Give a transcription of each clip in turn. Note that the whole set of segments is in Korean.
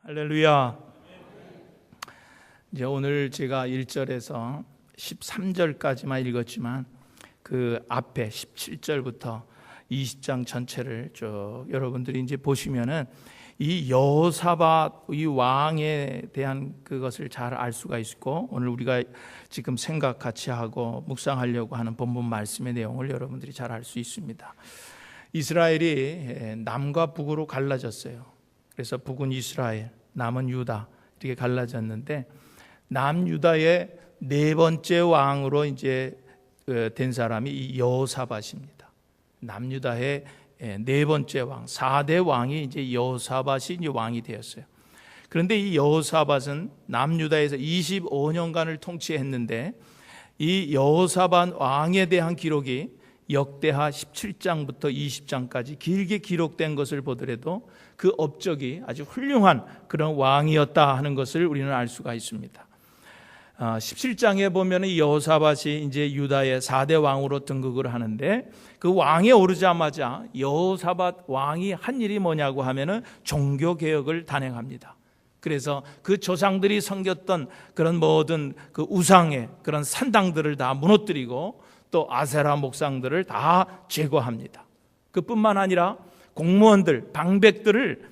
할렐루야. 이제 오늘 제가 1절에서 13절까지만 읽었지만 그 앞에 17절부터 20장 전체를 쭉 여러분들이 이제 보시면은 이 여호사밧 이 왕에 대한 그것을 잘 알 수가 있고, 오늘 우리가 지금 생각 같이 하고 묵상하려고 하는 본문 말씀의 내용을 여러분들이 잘 알 수 있습니다. 이스라엘이 남과 북으로 갈라졌어요. 그래서 북은 이스라엘, 남은 유다 이렇게 갈라졌는데, 남유다의 네 번째 왕으로 이제 된 사람이 이 여호사밧입니다. 남유다의 네 번째 왕, 4대 왕이 이제 여호사밧이 이제 왕이 되었어요. 그런데 이 여호사밧은 남유다에서 25년간을 통치했는데, 이 여호사밧 왕에 대한 기록이 역대하 17장부터 20장까지 길게 기록된 것을 보더라도 그 업적이 아주 훌륭한 그런 왕이었다 하는 것을 우리는 알 수가 있습니다. 17장에 보면 이 여호사밧이 이제 유다의 4대 왕으로 등극을 하는데, 그 왕에 오르자마자 여호사밧 왕이 한 일이 뭐냐고 하면은 종교 개혁을 단행합니다. 그래서 그 조상들이 섬겼던 그런 모든 그 우상의 그런 산당들을 다 무너뜨리고 또 아세라 목상들을 다 제거합니다. 그뿐만 아니라 공무원들, 방백들을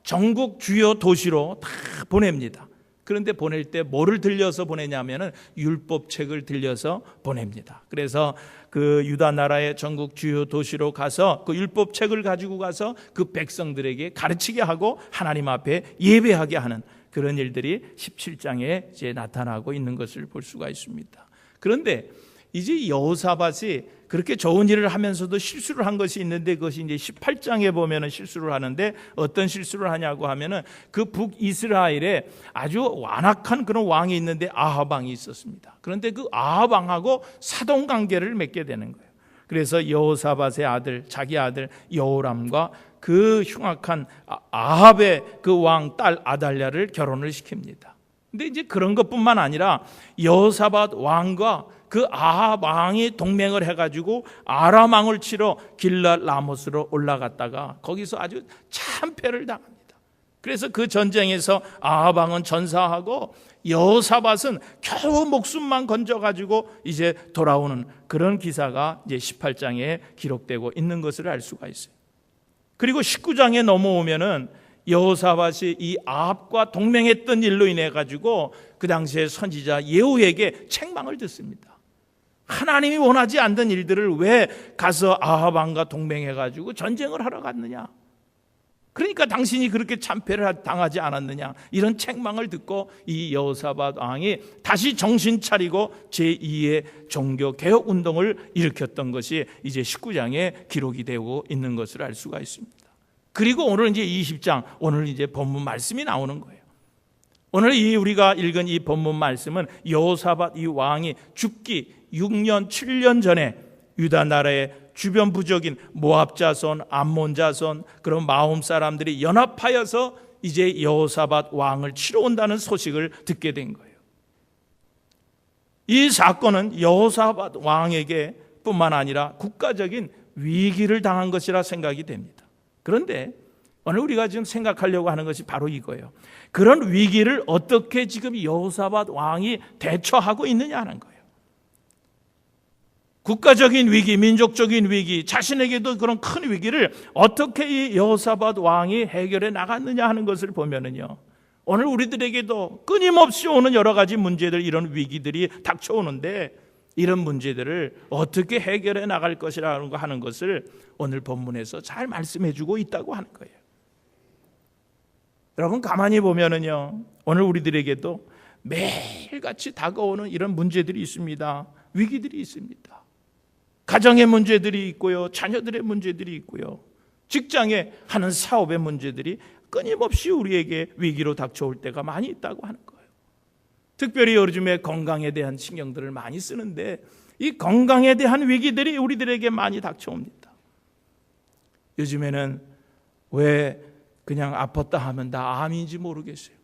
전국 주요 도시로 다 보냅니다. 그런데 보낼 때 뭐를 들려서 보내냐면은 율법책을 들려서 보냅니다. 그래서 그 유다 나라의 전국 주요 도시로 가서 그 율법책을 가지고 가서 그 백성들에게 가르치게 하고 하나님 앞에 예배하게 하는 그런 일들이 17장에 이제 나타나고 있는 것을 볼 수가 있습니다. 그런데 이제 여호사밧이 그렇게 좋은 일을 하면서도 실수를 한 것이 있는데, 그것이 이제 18장에 보면은 실수를 하는데, 어떤 실수를 하냐고 하면은 그 북이스라엘에 아주 완악한 그런 왕이 있는데 아합 왕이 있었습니다. 그런데 그 아합 왕하고 사돈 관계를 맺게 되는 거예요. 그래서 여호사밧의 아들, 자기 아들 여호람과 그 흉악한 아합의 그 왕 딸 아달랴를 결혼을 시킵니다. 근데 이제 그런 것뿐만 아니라 여호사밧 왕과 그 아합 왕이 동맹을 해가지고 아람 왕을 치러 길랏 라못으로 올라갔다가 거기서 아주 참패를 당합니다. 그래서 그 전쟁에서 아합 왕은 전사하고 여호사밧은 겨우 목숨만 건져가지고 이제 돌아오는 그런 기사가 이제 18장에 기록되고 있는 것을 알 수가 있어요. 그리고 19장에 넘어오면은 여호사밧이 이 아합과 동맹했던 일로 인해 가지고 그 당시에 선지자 예후에게 책망을 듣습니다. 하나님이 원하지 않던 일들을 왜 가서 아합 왕과 동맹해가지고 전쟁을 하러 갔느냐? 그러니까 당신이 그렇게 참패를 당하지 않았느냐? 이런 책망을 듣고 이 여호사밧 왕이 다시 정신 차리고 제2의 종교 개혁 운동을 일으켰던 것이 이제 19장에 기록이 되고 있는 것을 알 수가 있습니다. 그리고 오늘 이제 20장, 오늘 이제 본문 말씀이 나오는 거예요. 오늘 우리가 읽은 이 본문 말씀은 여호사밧 이 왕이 죽기 6년 7년 전에 유다 나라의 주변 부족인 모압 자손, 암몬 자손, 그런 마움 사람들이 연합하여서 이제 여호사밧 왕을 치러 온다는 소식을 듣게 된 거예요. 이 사건은 여호사밧 왕에게 뿐만 아니라 국가적인 위기를 당한 것이라 생각이 됩니다. 그런데 오늘 우리가 지금 생각하려고 하는 것이 바로 이거예요. 그런 위기를 어떻게 지금 여호사밧 왕이 대처하고 있느냐 하는 거예요. 국가적인 위기, 민족적인 위기, 자신에게도 그런 큰 위기를 어떻게 이 여호사밧 왕이 해결해 나갔느냐 하는 것을 보면은요, 오늘 우리들에게도 끊임없이 오는 여러 가지 문제들, 이런 위기들이 닥쳐오는데 이런 문제들을 어떻게 해결해 나갈 것이라는 거 하는 것을 오늘 본문에서 잘 말씀해 주고 있다고 하는 거예요. 여러분 가만히 보면은요, 오늘 우리들에게도 매일같이 다가오는 이런 문제들이 있습니다. 위기들이 있습니다. 가정의 문제들이 있고요, 자녀들의 문제들이 있고요, 직장에 하는 사업의 문제들이 끊임없이 우리에게 위기로 닥쳐올 때가 많이 있다고 하는 거예요. 특별히 요즘에 건강에 대한 신경들을 많이 쓰는데 이 건강에 대한 위기들이 우리들에게 많이 닥쳐옵니다. 요즘에는 왜 그냥 아팠다 하면 다 암인지 모르겠어요.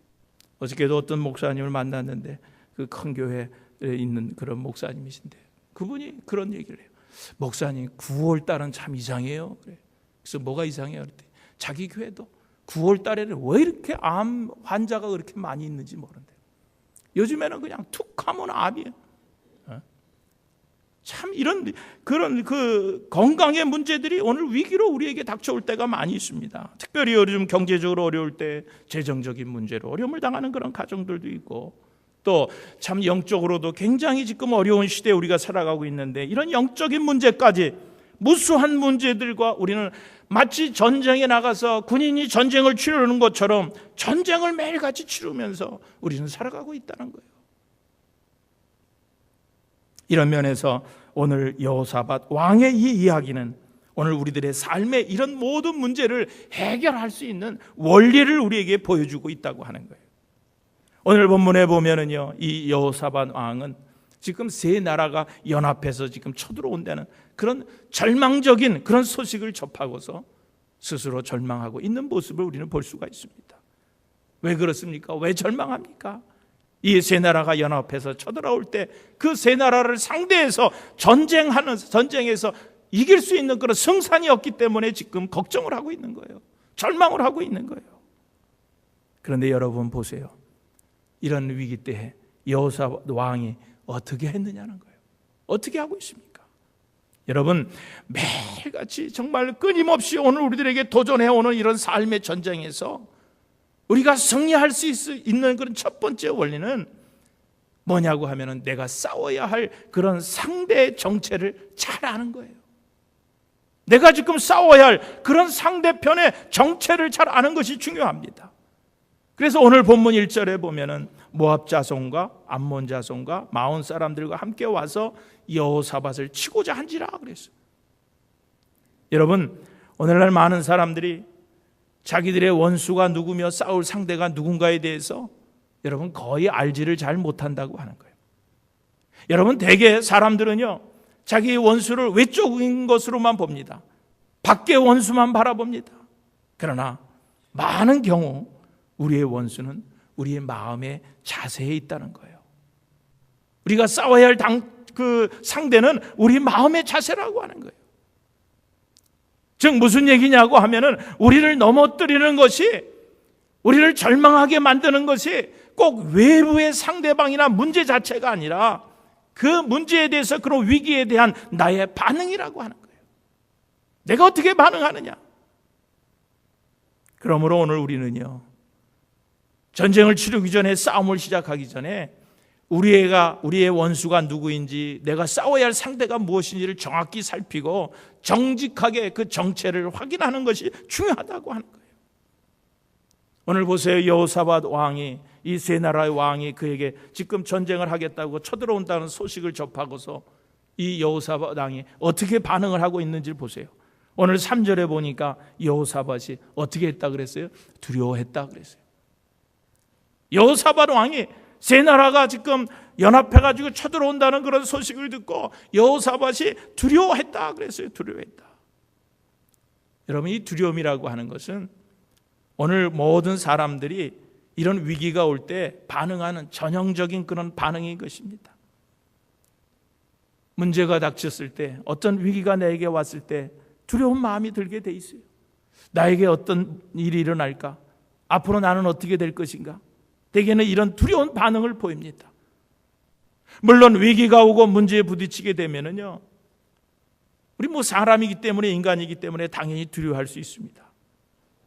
어저께도 어떤 목사님을 만났는데 그 큰 교회에 있는 그런 목사님이신데 그분이 그런 얘기를 해요. 목사님 9월 달은 참 이상해요. 그래. 그래서 뭐가 이상해요? 그랬더니 자기 교회도 9월 달에는 왜 이렇게 암 환자가 그렇게 많이 있는지 모르는데 요즘에는 그냥 툭 하면 암이에요. 참 이런 그런 그 건강의 문제들이 오늘 위기로 우리에게 닥쳐올 때가 많이 있습니다. 특별히 요즘 경제적으로 어려울 때 재정적인 문제로 어려움을 당하는 그런 가정들도 있고, 또 참 영적으로도 굉장히 지금 어려운 시대에 우리가 살아가고 있는데, 이런 영적인 문제까지 무수한 문제들과 우리는 마치 전쟁에 나가서 군인이 전쟁을 치르는 것처럼 전쟁을 매일같이 치르면서 우리는 살아가고 있다는 거예요. 이런 면에서 오늘 여호사밧 왕의 이 이야기는 오늘 우리들의 삶의 이런 모든 문제를 해결할 수 있는 원리를 우리에게 보여주고 있다고 하는 거예요. 오늘 본문에 보면은요, 이 여호사밧 왕은 지금 세 나라가 연합해서 지금 쳐들어온다는 그런 절망적인 그런 소식을 접하고서 스스로 절망하고 있는 모습을 우리는 볼 수가 있습니다. 왜 그렇습니까? 왜 절망합니까? 이 세 나라가 연합해서 쳐들어올 때 그 세 나라를 상대해서 전쟁에서 이길 수 있는 그런 승산이 없기 때문에 지금 걱정을 하고 있는 거예요. 절망을 하고 있는 거예요. 그런데 여러분 보세요. 이런 위기 때에 여호사밧 왕이 어떻게 했느냐는 거예요. 어떻게 하고 있습니까? 여러분, 매일같이 정말 끊임없이 오늘 우리들에게 도전해오는 이런 삶의 전쟁에서 우리가 승리할 수 있는 그런 첫 번째 원리는 뭐냐고 하면은 내가 싸워야 할 그런 상대의 정체를 잘 아는 거예요. 내가 지금 싸워야 할 그런 상대편의 정체를 잘 아는 것이 중요합니다. 그래서 오늘 본문 1절에 보면은 모압 자손과 암몬 자손과 마온 사람들과 함께 와서 여호사밧을 치고자 한지라 그랬어요. 여러분, 오늘날 많은 사람들이 자기들의 원수가 누구며 싸울 상대가 누군가에 대해서 여러분 거의 알지를 잘 못한다고 하는 거예요. 여러분, 대개 사람들은요, 자기의 원수를 외적인 것으로만 봅니다. 밖의 원수만 바라봅니다. 그러나 많은 경우 우리의 원수는 우리의 마음의 자세에 있다는 거예요. 우리가 싸워야 할 그 상대는 우리 마음의 자세라고 하는 거예요. 즉 무슨 얘기냐고 하면은 우리를 넘어뜨리는 것이, 우리를 절망하게 만드는 것이 꼭 외부의 상대방이나 문제 자체가 아니라 그 문제에 대해서, 그런 위기에 대한 나의 반응이라고 하는 거예요. 내가 어떻게 반응하느냐. 그러므로 오늘 우리는요, 전쟁을 치르기 전에, 싸움을 시작하기 전에 우리의 원수가 누구인지, 내가 싸워야 할 상대가 무엇인지를 정확히 살피고 정직하게 그 정체를 확인하는 것이 중요하다고 하는 거예요. 오늘 보세요. 여호사밧 왕이, 이 세 나라의 왕이 그에게 지금 전쟁을 하겠다고 쳐들어온다는 소식을 접하고서 이 여호사밧 왕이 어떻게 반응을 하고 있는지를 보세요. 오늘 3절에 보니까 여호사밧이 어떻게 했다 그랬어요? 두려워했다 그랬어요. 여호사밧 왕이 세 나라가 지금 연합해가지고 쳐들어온다는 그런 소식을 듣고 여호사밧이 두려워했다 그랬어요. 두려워했다. 여러분, 이 두려움이라고 하는 것은 오늘 모든 사람들이 이런 위기가 올 때 반응하는 전형적인 그런 반응인 것입니다. 문제가 닥쳤을 때, 어떤 위기가 내게 왔을 때 두려운 마음이 들게 돼 있어요. 나에게 어떤 일이 일어날까? 앞으로 나는 어떻게 될 것인가? 대개는 이런 두려운 반응을 보입니다. 물론 위기가 오고 문제에 부딪히게 되면은요, 우리 사람이기 때문에, 인간이기 때문에 당연히 두려워할 수 있습니다.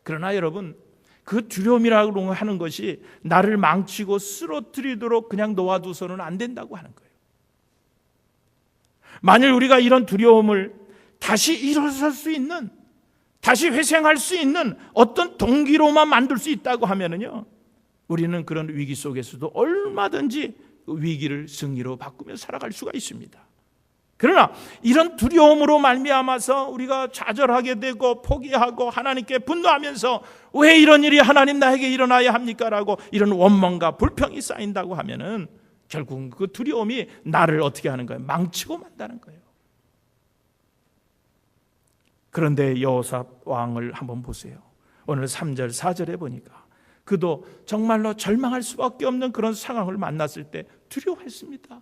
그러나 여러분, 그 두려움이라고 하는 것이 나를 망치고 쓰러뜨리도록 그냥 놓아두서는 안 된다고 하는 거예요. 만일 우리가 이런 두려움을 다시 일어설 수 있는, 다시 회생할 수 있는 어떤 동기로만 만들 수 있다고 하면은요, 우리는 그런 위기 속에서도 얼마든지 위기를 승리로 바꾸며 살아갈 수가 있습니다. 그러나 이런 두려움으로 말미암아서 우리가 좌절하게 되고 포기하고 하나님께 분노하면서 왜 이런 일이 하나님 나에게 일어나야 합니까? 라고 이런 원망과 불평이 쌓인다고 하면은 결국 그 두려움이 나를 어떻게 하는 거예요? 망치고 만다는 거예요. 그런데 여호사밧 왕을 한번 보세요. 오늘 3절 4절에 보니까 그도 정말로 절망할 수밖에 없는 그런 상황을 만났을 때 두려워했습니다.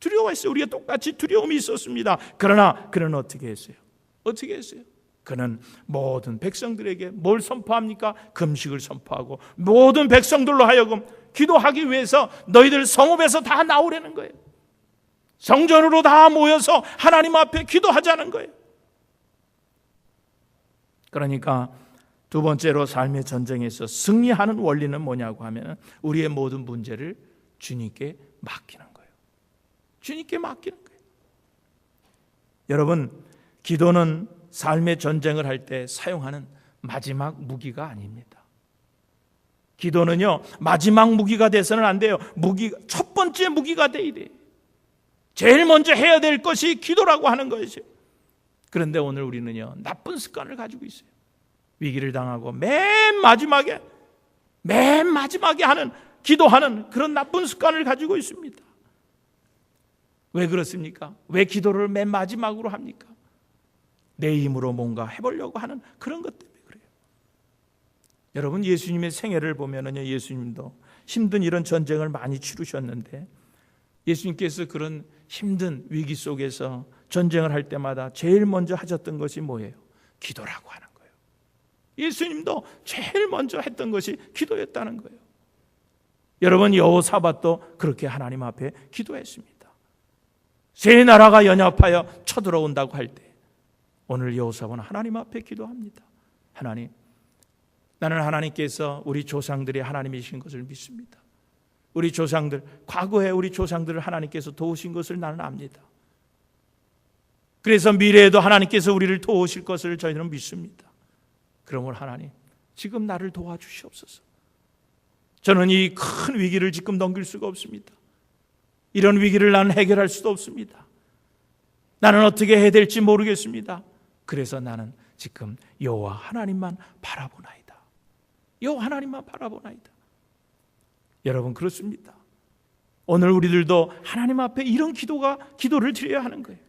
두려워했어요. 우리가 똑같이 두려움이 있었습니다. 그러나 그는 어떻게 했어요? 어떻게 했어요? 그는 모든 백성들에게 뭘 선포합니까? 금식을 선포하고 모든 백성들로 하여금 기도하기 위해서 너희들 성읍에서 다 나오라는 거예요. 성전으로 다 모여서 하나님 앞에 기도하자는 거예요. 그러니까 두 번째로 삶의 전쟁에서 승리하는 원리는 뭐냐고 하면 우리의 모든 문제를 주님께 맡기는 거예요. 주님께 맡기는 거예요. 여러분, 기도는 삶의 전쟁을 할 때 사용하는 마지막 무기가 아닙니다. 기도는요, 마지막 무기가 돼서는 안 돼요. 첫 번째 무기가 돼야 돼요. 제일 먼저 해야 될 것이 기도라고 하는 것이죠. 그런데 오늘 우리는요, 나쁜 습관을 가지고 있어요. 위기를 당하고 맨 마지막에 하는, 기도하는 그런 나쁜 습관을 가지고 있습니다. 왜 그렇습니까? 왜 기도를 맨 마지막으로 합니까? 내 힘으로 뭔가 해보려고 하는 그런 것 때문에 그래요. 여러분, 예수님의 생애를 보면은요, 예수님도 힘든 이런 전쟁을 많이 치르셨는데 예수님께서 그런 힘든 위기 속에서 전쟁을 할 때마다 제일 먼저 하셨던 것이 뭐예요? 기도라고 하는 거예요. 예수님도 제일 먼저 했던 것이 기도였다는 거예요. 여러분, 여호사밧도 그렇게 하나님 앞에 기도했습니다. 세 나라가 연합하여 쳐들어온다고 할 때 오늘 여호사밧은 하나님 앞에 기도합니다. 하나님, 나는 하나님께서 우리 조상들이 하나님이신 것을 믿습니다. 우리 조상들, 과거에 우리 조상들을 하나님께서 도우신 것을 나는 압니다. 그래서 미래에도 하나님께서 우리를 도우실 것을 저희는 믿습니다. 그러므로 하나님, 지금 나를 도와주시옵소서. 저는 이 큰 위기를 지금 넘길 수가 없습니다. 이런 위기를 나는 해결할 수도 없습니다. 나는 어떻게 해야 될지 모르겠습니다. 그래서 나는 지금 여호와 하나님만 바라보나이다. 여호와 하나님만 바라보나이다. 여러분, 그렇습니다. 오늘 우리들도 하나님 앞에 이런 기도를 드려야 하는 거예요.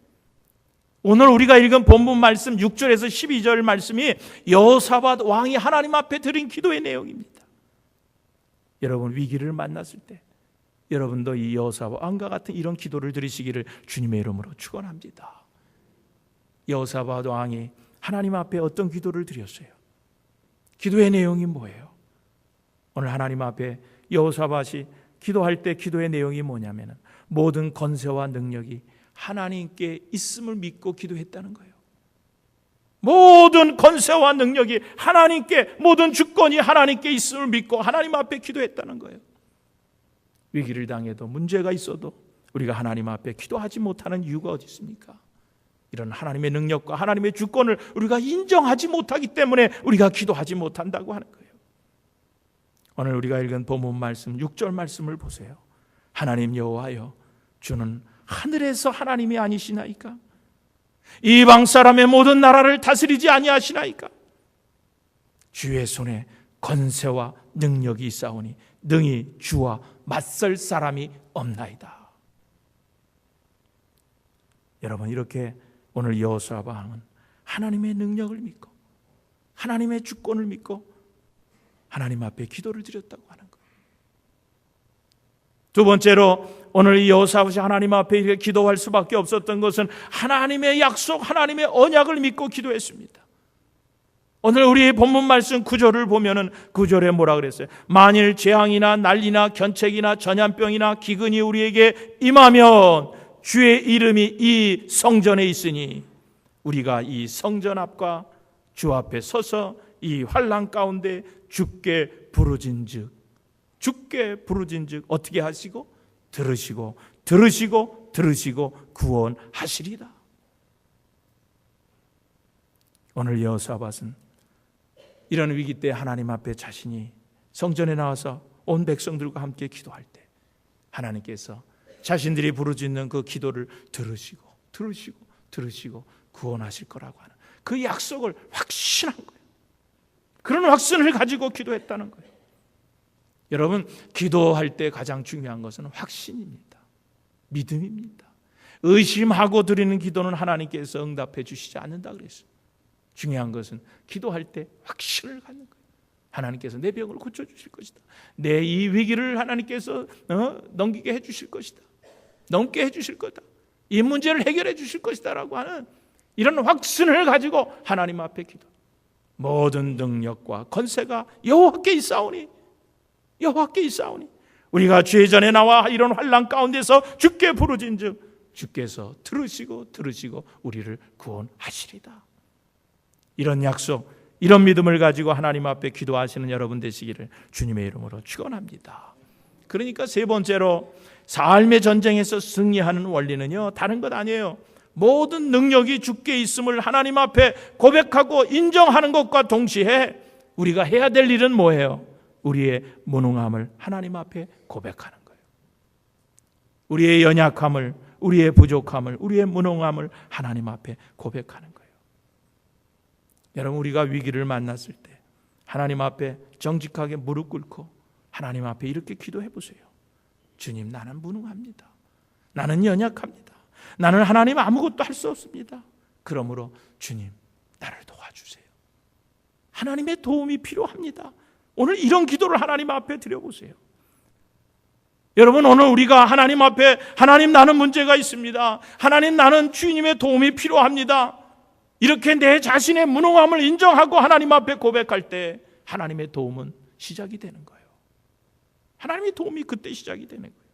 오늘 우리가 읽은 본문 말씀 6절에서 12절 말씀이 여호사밧 왕이 하나님 앞에 드린 기도의 내용입니다. 여러분, 위기를 만났을 때 여러분도 이 여호사밧 왕과 같은 이런 기도를 드리시기를 주님의 이름으로 축원합니다. 여호사밧 왕이 하나님 앞에 어떤 기도를 드렸어요? 기도의 내용이 뭐예요? 오늘 하나님 앞에 여호사밧이 기도할 때 기도의 내용이 뭐냐면 모든 권세와 능력이 하나님께 있음을 믿고 기도했다는 거예요. 모든 권세와 능력이 하나님께, 모든 주권이 하나님께 있음을 믿고 하나님 앞에 기도했다는 거예요. 위기를 당해도 문제가 있어도 우리가 하나님 앞에 기도하지 못하는 이유가 어디 있습니까? 이런 하나님의 능력과 하나님의 주권을 우리가 인정하지 못하기 때문에 우리가 기도하지 못한다고 하는 거예요. 오늘 우리가 읽은 본문 말씀 6절 말씀을 보세요. 하나님 여호와여, 주는 하늘에서 하나님이 아니시나이까? 이방 사람의 모든 나라를 다스리지 아니하시나이까? 주의 손에 권세와 능력이 있사오니 능히 주와 맞설 사람이 없나이다. 여러분, 이렇게 오늘 여호사밧 왕은 하나님의 능력을 믿고 하나님의 주권을 믿고 하나님 앞에 기도를 드렸다고 하는 거예요. 두 번째로 오늘 이 여호사밧이 하나님 앞에 이렇게 기도할 수밖에 없었던 것은 하나님의 약속, 하나님의 언약을 믿고 기도했습니다. 오늘 우리 본문 말씀 9절을 보면은 9절에 뭐라 그랬어요? 만일 재앙이나 난리나 견책이나 전염병이나 기근이 우리에게 임하면 주의 이름이 이 성전에 있으니 우리가 이 성전 앞과 주 앞에 서서 이 환난 가운데 주께 부르진즉 어떻게 하시고 들으시고 구원하시리라. 오늘 여호사밧은 이런 위기 때 하나님 앞에 자신이 성전에 나와서 온 백성들과 함께 기도할 때 하나님께서 자신들이 부르짖는 그 기도를 들으시고 구원하실 거라고 하는 그 약속을 확신한 거예요. 그런 확신을 가지고 기도했다는 거예요. 여러분, 기도할 때 가장 중요한 것은 확신입니다. 믿음입니다. 의심하고 드리는 기도는 하나님께서 응답해 주시지 않는다 그랬어요. 중요한 것은 기도할 때 확신을 갖는 거예요. 하나님께서 내 병을 고쳐주실 것이다. 내 이 위기를 하나님께서 넘기게 해주실 것이다. 넘게 해주실 거다. 이 문제를 해결해 주실 것이다 라고 하는 이런 확신을 가지고 하나님 앞에 기도. 모든 능력과 권세가 여호와께 있사오니, 여호와께 있사오니, 우리가 죄 전에 나와 이런 환난 가운데서 주께 부르짖은즉 주께서 들으시고 우리를 구원하시리다. 이런 약속, 이런 믿음을 가지고 하나님 앞에 기도하시는 여러분 되시기를 주님의 이름으로 축원합니다. 그러니까 세 번째로 삶의 전쟁에서 승리하는 원리는요, 다른 것 아니에요. 모든 능력이 주께 있음을 하나님 앞에 고백하고 인정하는 것과 동시에 우리가 해야 될 일은 뭐예요? 우리의 무능함을 하나님 앞에 고백하는 거예요. 우리의 연약함을, 우리의 부족함을, 우리의 무능함을 하나님 앞에 고백하는 거예요. 여러분, 우리가 위기를 만났을 때 하나님 앞에 정직하게 무릎 꿇고 하나님 앞에 이렇게 기도해 보세요. 주님, 나는 무능합니다. 나는 연약합니다. 나는 하나님 아무것도 할 수 없습니다. 그러므로 주님, 나를 도와주세요. 하나님의 도움이 필요합니다. 오늘 이런 기도를 하나님 앞에 드려보세요. 여러분, 오늘 우리가 하나님 앞에 하나님, 나는 문제가 있습니다. 하나님, 나는 주님의 도움이 필요합니다. 이렇게 내 자신의 무능함을 인정하고 하나님 앞에 고백할 때 하나님의 도움은 시작이 되는 거예요. 하나님의 도움이 그때 시작이 되는 거예요.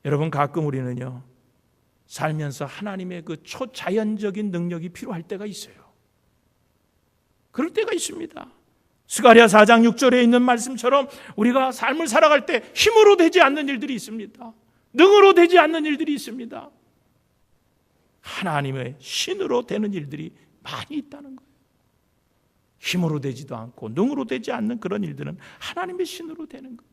여러분, 가끔 우리는요, 살면서 하나님의 그 초자연적인 능력이 필요할 때가 있어요. 그럴 때가 있습니다. 스가랴 4장 6절에 있는 말씀처럼 우리가 삶을 살아갈 때 힘으로 되지 않는 일들이 있습니다. 능으로 되지 않는 일들이 있습니다. 하나님의 신으로 되는 일들이 많이 있다는 거예요. 힘으로 되지도 않고 능으로 되지 않는 그런 일들은 하나님의 신으로 되는 거예요.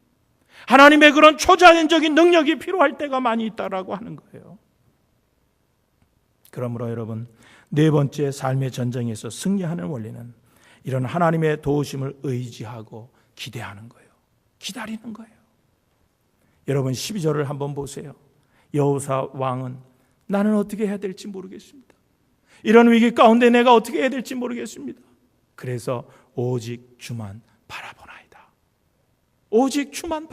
하나님의 그런 초자연적인 능력이 필요할 때가 많이 있다라고 하는 거예요. 그러므로 여러분, 네 번째 삶의 전쟁에서 승리하는 원리는 이런 하나님의 도우심을 의지하고 기대하는 거예요. 기다리는 거예요. 여러분, 12절을 한번 보세요. 여호사 왕은 나는 어떻게 해야 될지 모르겠습니다. 이런 위기 가운데 내가 어떻게 해야 될지 모르겠습니다. 그래서 오직 주만 바라보나이다. 오직 주만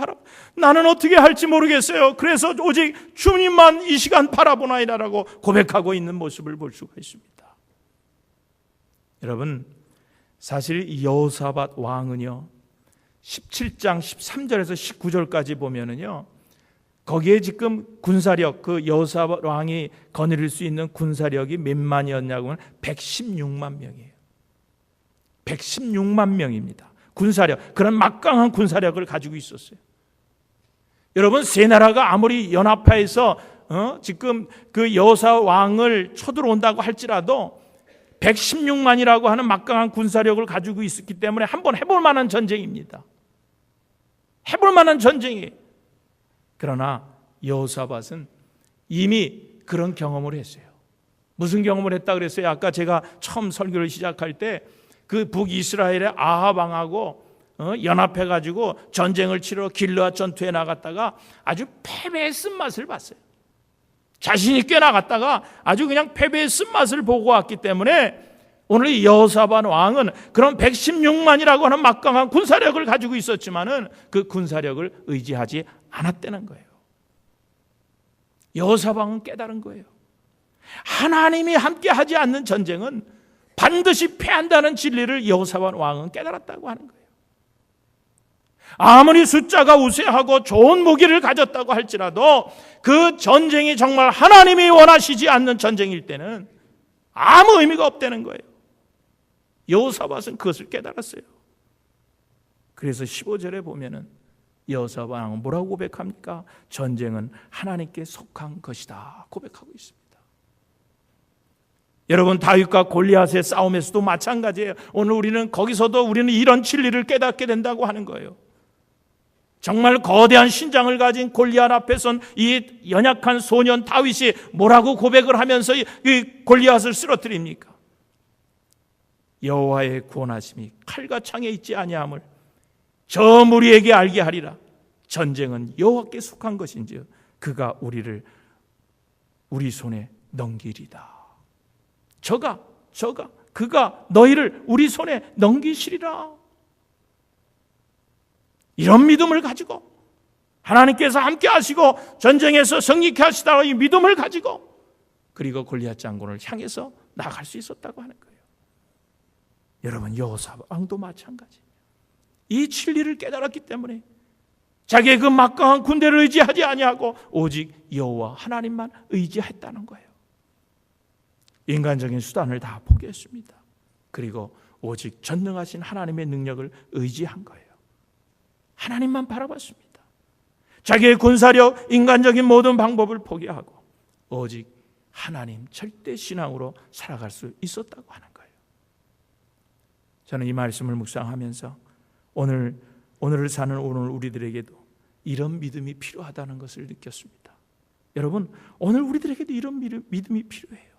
나는 어떻게 할지 모르겠어요. 그래서 오직 주님만 이 시간 바라보나이다라고 고백하고 있는 모습을 볼 수가 있습니다. 여러분, 사실 이 여호사밧 왕은요, 17장 13절에서 19절까지 보면은요, 거기에 지금 군사력, 그 여호사밧 왕이 거느릴 수 있는 군사력이 몇 만이었냐고 하면 116만 명이에요. 116만 명입니다. 군사력, 그런 막강한 군사력을 가지고 있었어요. 여러분, 세 나라가 아무리 연합해서 지금 그 여호사 왕을 쳐들어온다고 할지라도 116만이라고 하는 막강한 군사력을 가지고 있었기 때문에 한번 해볼 만한 전쟁입니다. 해볼 만한 전쟁이에요. 그러나 여호사밧은 이미 그런 경험을 했어요. 무슨 경험을 했다 그랬어요? 아까 제가 처음 설교를 시작할 때 그 북이스라엘의 아합 왕하고 연합해가지고 전쟁을 치러 길르앗 전투에 나갔다가 아주 패배의 쓴맛을 봤어요. 자신 있게 나갔다가 아주 그냥 패배의 쓴맛을 보고 왔기 때문에 오늘 여호사밧 왕은 그런 116만이라고 하는 막강한 군사력을 가지고 있었지만은 그 군사력을 의지하지 않았다는 거예요. 여호사밧 왕은 깨달은 거예요. 하나님이 함께 하지 않는 전쟁은 반드시 패한다는 진리를 여호사밧 왕은 깨달았다고 하는 거예요. 아무리 숫자가 우세하고 좋은 무기를 가졌다고 할지라도 그 전쟁이 정말 하나님이 원하시지 않는 전쟁일 때는 아무 의미가 없다는 거예요. 여호사밧은 그것을 깨달았어요. 그래서 15절에 보면은 여호사밧 왕은 뭐라고 고백합니까? 전쟁은 하나님께 속한 것이다 고백하고 있습니다. 여러분, 다윗과 골리앗의 싸움에서도 마찬가지예요. 오늘 우리는 거기서도 우리는 이런 진리를 깨닫게 된다고 하는 거예요. 정말 거대한 신장을 가진 골리앗 앞에선 이 연약한 소년 다윗이 뭐라고 고백을 하면서 이 골리앗을 쓰러뜨립니까? 여호와의 구원하심이 칼과 창에 있지 아니함을 저 무리에게 알게 하리라. 전쟁은 여호와께 속한 것인즉 그가 우리를 우리 손에 넘기리다. 그가 너희를 우리 손에 넘기시리라. 이런 믿음을 가지고 하나님께서 함께 하시고 전쟁에서 승리케 하시다는 이 믿음을 가지고 그리고 골리앗 장군을 향해서 나갈 수 있었다고 하는 거예요. 여러분, 여호사밧 왕도 마찬가지. 이 진리를 깨달았기 때문에 자기의 그 막강한 군대를 의지하지 아니하고 오직 여호와 하나님만 의지했다는 거예요. 인간적인 수단을 다 포기했습니다. 그리고 오직 전능하신 하나님의 능력을 의지한 거예요. 하나님만 바라봤습니다. 자기의 군사력, 인간적인 모든 방법을 포기하고 오직 하나님 절대 신앙으로 살아갈 수 있었다고 하는 거예요. 저는 이 말씀을 묵상하면서 오늘을 사는 오늘 우리들에게도 이런 믿음이 필요하다는 것을 느꼈습니다. 여러분, 오늘 우리들에게도 이런 믿음이 필요해요.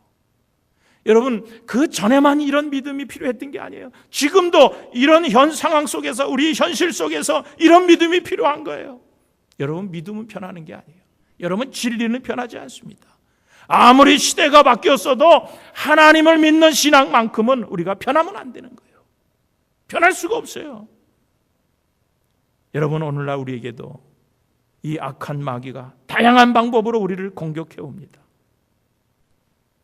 여러분, 그 전에만 이런 믿음이 필요했던 게 아니에요. 지금도 이런 현 상황 속에서, 우리 현실 속에서 이런 믿음이 필요한 거예요. 여러분, 믿음은 변하는 게 아니에요. 여러분, 진리는 변하지 않습니다. 아무리 시대가 바뀌었어도 하나님을 믿는 신앙만큼은 우리가 변하면 안 되는 거예요. 변할 수가 없어요. 여러분, 오늘날 우리에게도 이 악한 마귀가 다양한 방법으로 우리를 공격해 옵니다.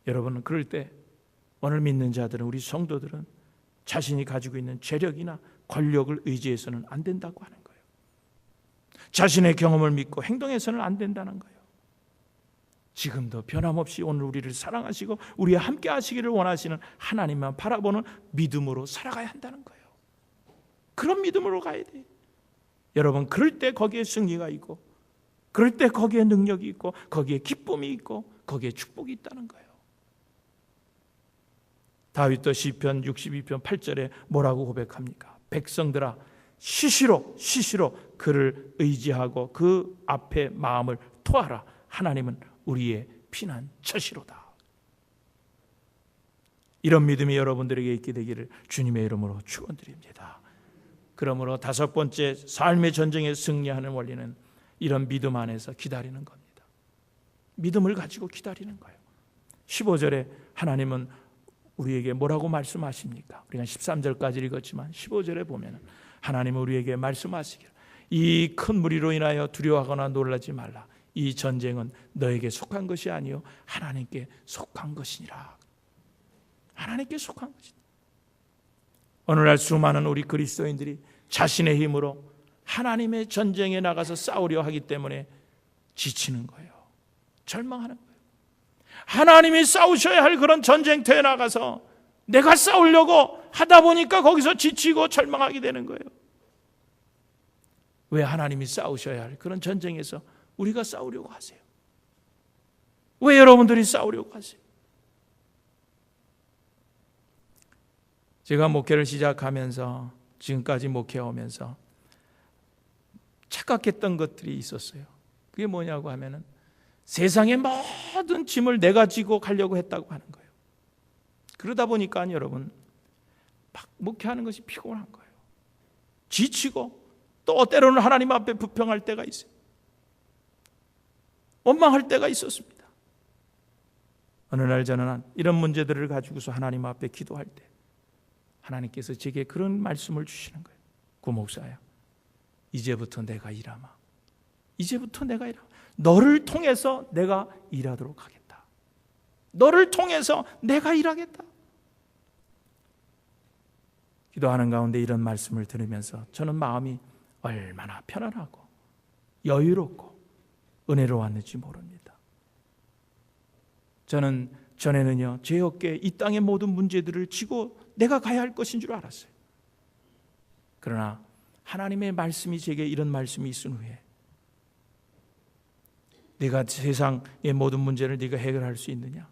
여러분, 그럴 때 오늘 믿는 자들은, 우리 성도들은 자신이 가지고 있는 재력이나 권력을 의지해서는 안 된다고 하는 거예요. 자신의 경험을 믿고 행동해서는 안 된다는 거예요. 지금도 변함없이 오늘 우리를 사랑하시고 우리와 함께 하시기를 원하시는 하나님만 바라보는 믿음으로 살아가야 한다는 거예요. 그런 믿음으로 가야 돼요. 여러분, 그럴 때 거기에 승리가 있고, 그럴 때 거기에 능력이 있고, 거기에 기쁨이 있고, 거기에 축복이 있다는 거예요. 다윗도 시편 62편 8절에 뭐라고 고백합니까? 백성들아, 시시로 그를 의지하고 그 앞에 마음을 토하라. 하나님은 우리의 피난처시로다. 이런 믿음이 여러분들에게 있게 되기를 주님의 이름으로 축원드립니다. 그러므로 다섯 번째, 삶의 전쟁에 승리하는 원리는 이런 믿음 안에서 기다리는 겁니다. 믿음을 가지고 기다리는 거예요. 15절에 하나님은 우리에게 뭐라고 말씀하십니까? 우리가 13절까지 읽었지만 15절에 보면 하나님은 우리에게 말씀하시기를, 이 큰 무리로 인하여 두려워하거나 놀라지 말라. 이 전쟁은 너에게 속한 것이 아니요 하나님께 속한 것이니라. 하나님께 속한 것이다. 오늘날 수많은 우리 그리스도인들이 자신의 힘으로 하나님의 전쟁에 나가서 싸우려 하기 때문에 지치는 거예요. 절망하는 거예요. 하나님이 싸우셔야 할 그런 전쟁터에 나가서 내가 싸우려고 하다 보니까 거기서 지치고 절망하게 되는 거예요. 왜 하나님이 싸우셔야 할 그런 전쟁에서 우리가 싸우려고 하세요? 왜 여러분들이 싸우려고 하세요? 제가 목회를 시작하면서 지금까지 목회하면서 착각했던 것들이 있었어요. 그게 뭐냐고 하면은 세상의 모든 짐을 내가 지고 가려고 했다고 하는 거예요. 그러다 보니까 여러분, 막 목회하는 것이 피곤한 거예요. 지치고 또 때로는 하나님 앞에 불평할 때가 있어요. 원망할 때가 있었습니다. 어느 날 저는 이런 문제들을 가지고서 하나님 앞에 기도할 때 하나님께서 제게 그런 말씀을 주시는 거예요. 고 목사야, 이제부터 내가 일하마. 이제부터 내가 일하마. 너를 통해서 내가 일하도록 하겠다. 너를 통해서 내가 일하겠다. 기도하는 가운데 이런 말씀을 들으면서 저는 마음이 얼마나 편안하고 여유롭고 은혜로웠는지 모릅니다. 저는 전에는요, 제 어깨에 이 땅의 모든 문제들을 지고 내가 가야 할 것인 줄 알았어요. 그러나 하나님의 말씀이 제게 이런 말씀이 있은 후에, 네가 세상의 모든 문제를 네가 해결할 수 있느냐?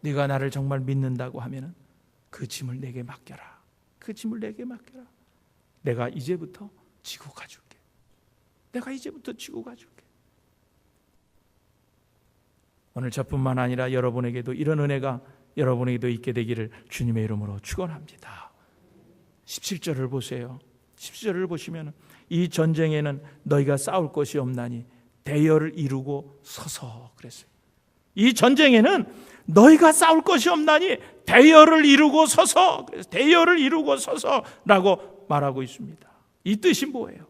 네가 나를 정말 믿는다고 하면은 그 짐을 내게 맡겨라. 그 짐을 내게 맡겨라. 내가 이제부터 지고 가줄게. 내가 이제부터 지고 가줄게. 오늘 저뿐만 아니라 여러분에게도 이런 은혜가 여러분에게도 있게 되기를 주님의 이름으로 축원합니다. 17절을 보세요. 17절을 보시면 이 전쟁에는 너희가 싸울 것이 없나니 대열을 이루고 서서 그랬어요. 이 전쟁에는 너희가 싸울 것이 없나니 대열을 이루고 서서, 그래서 대열을 이루고 서서라고 말하고 있습니다. 이 뜻이 뭐예요?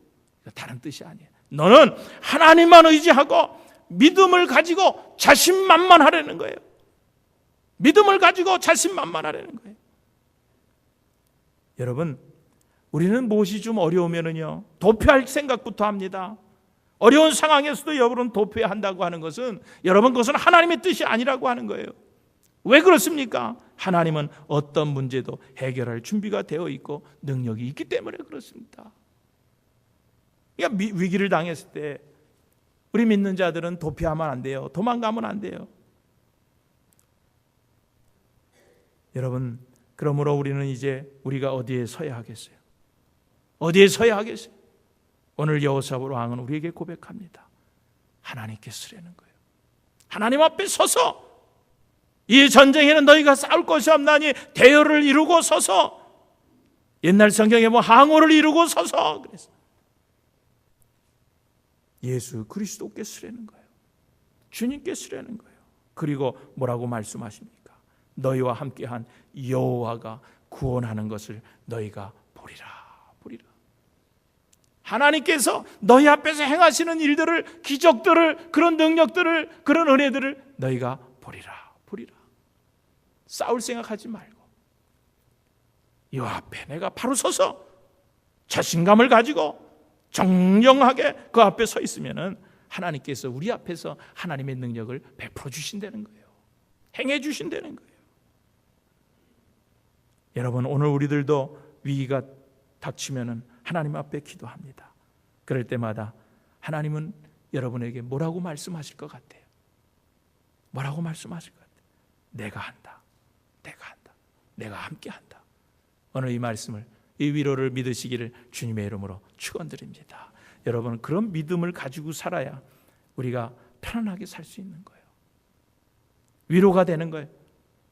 다른 뜻이 아니에요. 너는 하나님만 의지하고 믿음을 가지고 자신만만하라는 거예요. 믿음을 가지고 자신만만하라는 거예요. 여러분, 우리는 무엇이 좀 어려우면은요, 도피할 생각부터 합니다. 어려운 상황에서도 여러분 도피해야 한다고 하는 것은, 여러분, 그것은 하나님의 뜻이 아니라고 하는 거예요. 왜 그렇습니까? 하나님은 어떤 문제도 해결할 준비가 되어 있고 능력이 있기 때문에 그렇습니다. 그러니까 위기를 당했을 때 우리 믿는 자들은 도피하면 안 돼요. 도망가면 안 돼요. 여러분, 그러므로 우리는 이제 우리가 어디에 서야 하겠어요? 어디에 서야 하겠어요? 오늘 여호사밧 왕은 우리에게 고백합니다. 하나님께 쓰라는 거예요. 하나님 앞에 서서, 이 전쟁에는 너희가 싸울 것이 없나니 대열을 이루고 서서, 옛날 성경에 항우를 이루고 서서, 그래서 예수 그리스도께 쓰라는 거예요. 주님께 쓰라는 거예요. 그리고 뭐라고 말씀하십니까? 너희와 함께한 여호와가 구원하는 것을 너희가 보리라. 하나님께서 너희 앞에서 행하시는 일들을, 기적들을, 그런 능력들을, 그런 은혜들을 너희가 보리라. 싸울 생각하지 말고 이 앞에 내가 바로 서서 자신감을 가지고 정령하게 그 앞에 서 있으면은 하나님께서 우리 앞에서 하나님의 능력을 베풀어 주신다는 거예요. 행해 주신다는 거예요. 여러분, 오늘 우리들도 위기가 닥치면은 하나님 앞에 기도합니다. 그럴 때마다 하나님은 여러분에게 뭐라고 말씀하실 것 같아요? 뭐라고 말씀하실 것 같아요? 내가 한다. 내가 함께 한다. 오늘 이 말씀을, 이 위로를 믿으시기를 주님의 이름으로 축원드립니다. 여러분, 그런 믿음을 가지고 살아야 우리가 편안하게 살 수 있는 거예요. 위로가 되는 거예요.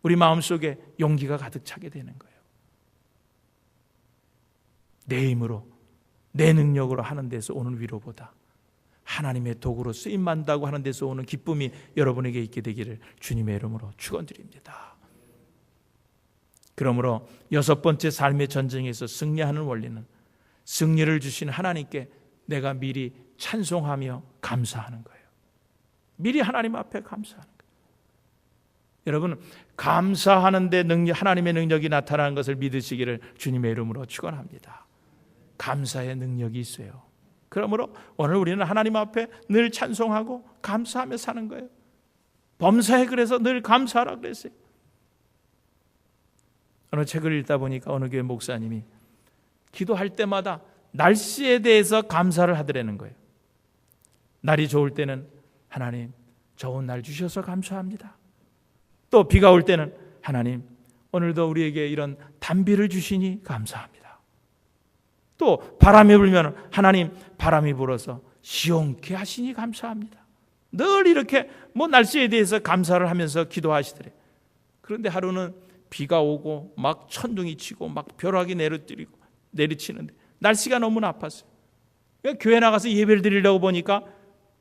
우리 마음속에 용기가 가득 차게 되는 거예요. 내 힘으로, 내 능력으로 하는 데서 오는 위로보다 하나님의 도구로 쓰임받는다고 하는 데서 오는 기쁨이 여러분에게 있게 되기를 주님의 이름으로 축원드립니다. 그러므로 6번째 삶의 전쟁에서 승리하는 원리는 승리를 주신 하나님께 내가 미리 찬송하며 감사하는 거예요. 미리 하나님 앞에 감사하는 거예요. 여러분, 감사하는데 하나님의 능력이 나타나는 것을 믿으시기를 주님의 이름으로 축원합니다. 감사의 능력이 있어요. 그러므로 오늘 우리는 하나님 앞에 늘 찬송하고 감사하며 사는 거예요. 범사에 그래서 늘 감사하라 그랬어요. 어느 책을 읽다 보니까 어느 교회 목사님이 기도할 때마다 날씨에 대해서 감사를 하더라는 거예요. 날이 좋을 때는 하나님 좋은 날 주셔서 감사합니다. 또 비가 올 때는 하나님 오늘도 우리에게 이런 단비를 주시니 감사합니다. 또 바람이 불면 하나님 바람이 불어서 시원케 하시니 감사합니다. 늘 이렇게 날씨에 대해서 감사를 하면서 기도하시더래요. 그런데 하루는 비가 오고 막 천둥이 치고 막 벼락이 내리치는데 날씨가 너무 나빴어요. 그러니까 교회 나가서 예배를 드리려고 보니까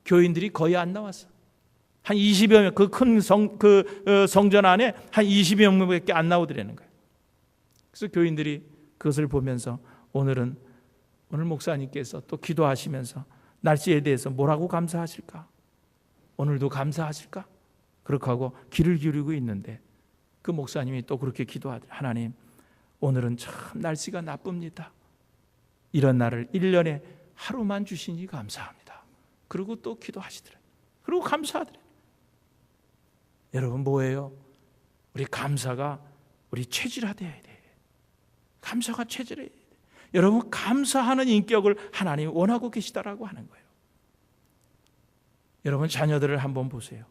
교인들이 거의 안 나왔어요. 한 20여 명, 그 큰 성전 안에 한 20여 명밖에 안 나오더라는 거예요. 그래서 교인들이 그것을 보면서 오늘 목사님께서 또 기도하시면서 날씨에 대해서 뭐라고 감사하실까? 오늘도 감사하실까? 그렇게 하고 귀를 기울이고 있는데 그 목사님이 또 그렇게 기도하더래요. 하나님, 오늘은 참 날씨가 나쁩니다. 이런 날을 1년에 하루만 주시니 감사합니다. 그리고 또 기도하시더래요. 그리고 감사하더래요. 여러분, 뭐예요? 우리 감사가 우리 체질화되어야 돼요. 감사가 체질화돼야 돼요. 여러분, 감사하는 인격을 하나님이 원하고 계시다라고 하는 거예요. 여러분, 자녀들을 한번 보세요.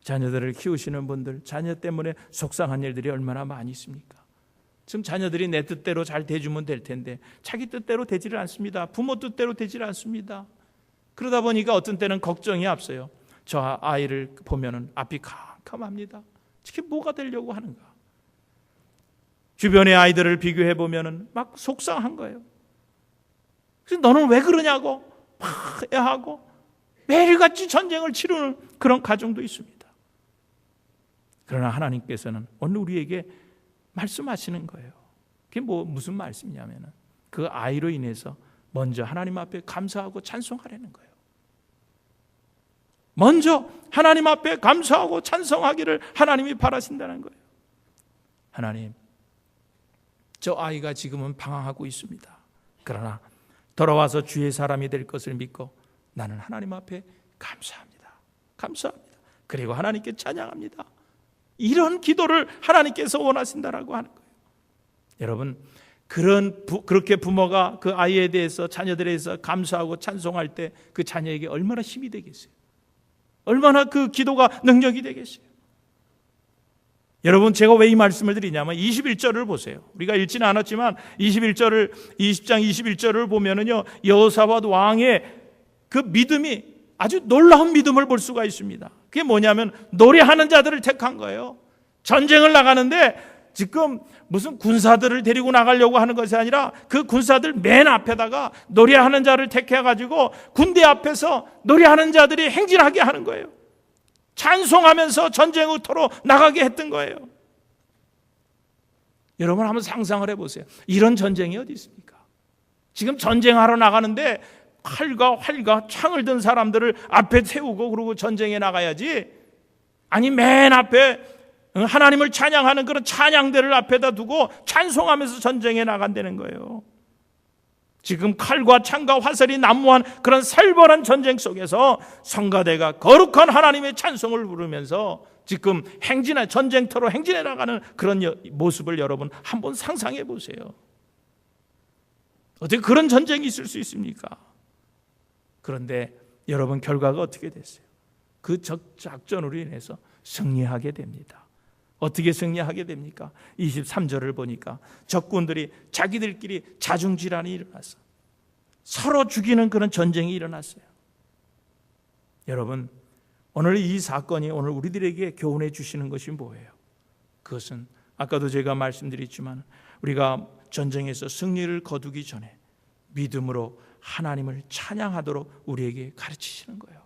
자녀들을 키우시는 분들, 자녀 때문에 속상한 일들이 얼마나 많이 있습니까? 지금 자녀들이 내 뜻대로 잘 대주면 될 텐데 자기 뜻대로 되지를 않습니다. 부모 뜻대로 되지를 않습니다. 그러다 보니까 어떤 때는 걱정이 앞서요. 저 아이를 보면은 앞이 캄캄합니다. 이게 뭐가 되려고 하는가? 주변의 아이들을 비교해 보면은 막 속상한 거예요. 그래서 너는 왜 그러냐고 막 애하고 매일같이 전쟁을 치르는 그런 가정도 있습니다. 그러나 하나님께서는 오늘 우리에게 말씀하시는 거예요. 그게 무슨 말씀이냐면은 그 아이로 인해서 먼저 하나님 앞에 감사하고 찬송하라는 거예요. 먼저 하나님 앞에 감사하고 찬송하기를 하나님이 바라신다는 거예요. 하나님, 저 아이가 지금은 방황하고 있습니다. 그러나 돌아와서 주의 사람이 될 것을 믿고 나는 하나님 앞에 감사합니다. 감사합니다. 그리고 하나님께 찬양합니다. 이런 기도를 하나님께서 원하신다라고 하는 거예요. 여러분, 그렇게 부모가 그 아이에 대해서, 자녀들에 대해서 감사하고 찬송할 때 그 자녀에게 얼마나 힘이 되겠어요? 얼마나 그 기도가 능력이 되겠어요? 여러분, 제가 왜 이 말씀을 드리냐면 21절을 보세요. 우리가 읽지는 않았지만 20장 21절을 보면은요, 여호사밧 왕의 그 믿음이 아주 놀라운 믿음을 볼 수가 있습니다. 그게 뭐냐면 노래하는 자들을 택한 거예요. 전쟁을 나가는데 지금 무슨 군사들을 데리고 나가려고 하는 것이 아니라 그 군사들 맨 앞에다가 노래하는 자를 택해가지고 군대 앞에서 노래하는 자들이 행진하게 하는 거예요. 찬송하면서 전쟁터로 나가게 했던 거예요. 여러분 한번 상상을 해보세요. 이런 전쟁이 어디 있습니까? 지금 전쟁하러 나가는데 칼과 활과 창을 든 사람들을 앞에 세우고 그러고 전쟁에 나가야지, 아니 맨 앞에 하나님을 찬양하는 그런 찬양대를 앞에다 두고 찬송하면서 전쟁에 나간다는 거예요. 지금 칼과 창과 화살이 난무한 그런 살벌한 전쟁 속에서 성가대가 거룩한 하나님의 찬송을 부르면서 지금 전쟁터로 행진해 나가는 그런 모습을 여러분 한번 상상해 보세요. 어떻게 그런 전쟁이 있을 수 있습니까? 그런데 여러분, 결과가 어떻게 됐어요? 그 작전으로 인해서 승리하게 됩니다. 어떻게 승리하게 됩니까? 23절을 보니까 적군들이 자기들끼리 자중질환이 일어났어. 서로 죽이는 그런 전쟁이 일어났어요. 여러분, 오늘 이 사건이 오늘 우리들에게 교훈해 주시는 것이 뭐예요? 그것은 아까도 제가 말씀드렸지만 우리가 전쟁에서 승리를 거두기 전에 믿음으로 하나님을 찬양하도록 우리에게 가르치시는 거예요.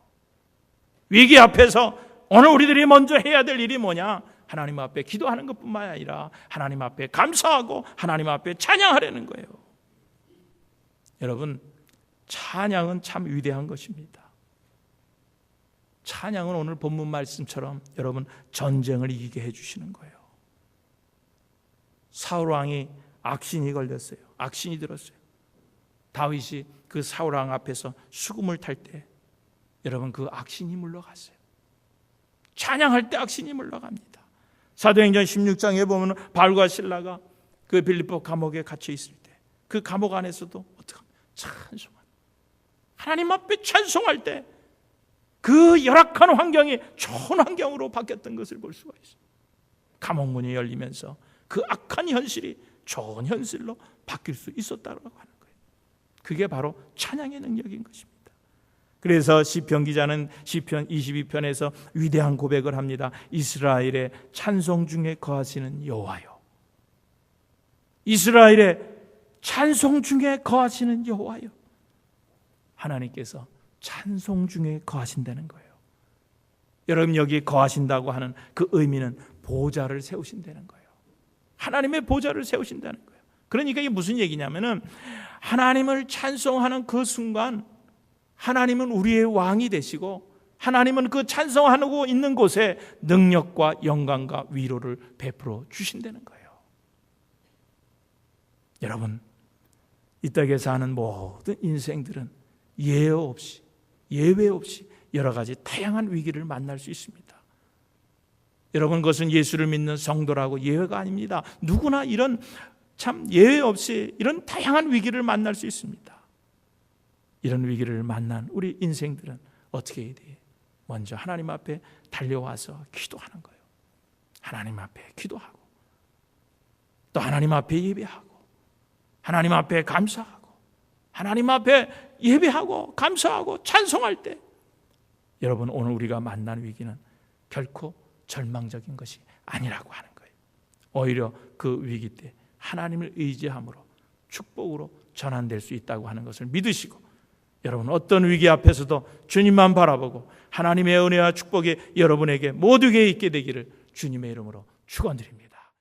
위기 앞에서 오늘 우리들이 먼저 해야 될 일이 뭐냐? 하나님 앞에 기도하는 것뿐만 아니라 하나님 앞에 감사하고 하나님 앞에 찬양하려는 거예요. 여러분, 찬양은 참 위대한 것입니다. 찬양은 오늘 본문 말씀처럼 여러분 전쟁을 이기게 해주시는 거예요. 사울 왕이 악신이 걸렸어요. 악신이 들었어요. 다윗이 그 사울 왕 앞에서 수금을 탈 때 여러분 그 악신이 물러갔어요. 찬양할 때 악신이 물러갑니다. 사도행전 16장에 보면 바울과 실라가 그 빌립보 감옥에 갇혀 있을 때 그 감옥 안에서도 어떻게 찬송한, 하나님 앞에 찬송할 때 그 열악한 환경이 좋은 환경으로 바뀌었던 것을 볼 수가 있어요. 감옥 문이 열리면서 그 악한 현실이 좋은 현실로 바뀔 수 있었다고 하는 거예요. 그게 바로 찬양의 능력인 것입니다. 그래서 시편 기자는 시편 22편에서 위대한 고백을 합니다. 이스라엘의 찬송 중에 거하시는 여호와요. 이스라엘의 찬송 중에 거하시는 여호와요. 하나님께서 찬송 중에 거하신다는 거예요. 여러분, 여기 거하신다고 하는 그 의미는 보좌를 세우신다는 거예요. 하나님의 보좌를 세우신다는 거예요. 그러니까 이게 무슨 얘기냐면은 하나님을 찬송하는 그 순간 하나님은 우리의 왕이 되시고 하나님은 그 찬송하고 있는 곳에 능력과 영광과 위로를 베풀어 주신다는 거예요. 여러분, 이 땅에 사는 모든 인생들은 예외 없이 여러 가지 다양한 위기를 만날 수 있습니다. 여러분, 그것은 예수를 믿는 성도라고 예외가 아닙니다. 누구나 이런 참 예외 없이 이런 다양한 위기를 만날 수 있습니다. 이런 위기를 만난 우리 인생들은 어떻게 해야 돼요? 먼저 하나님 앞에 달려와서 기도하는 거예요. 하나님 앞에 기도하고 또 하나님 앞에 예배하고 하나님 앞에 감사하고 하나님 앞에 예배하고 감사하고 찬송할 때 여러분, 오늘 우리가 만난 위기는 결코 절망적인 것이 아니라고 하는 거예요. 오히려 그 위기 때 하나님을 의지함으로 축복으로 전환될 수 있다고 하는 것을 믿으시고 여러분, 어떤 위기 앞에서도 주님만 바라보고 하나님의 은혜와 축복이 여러분에게 모두에게 있게 되기를 주님의 이름으로 축원드립니다.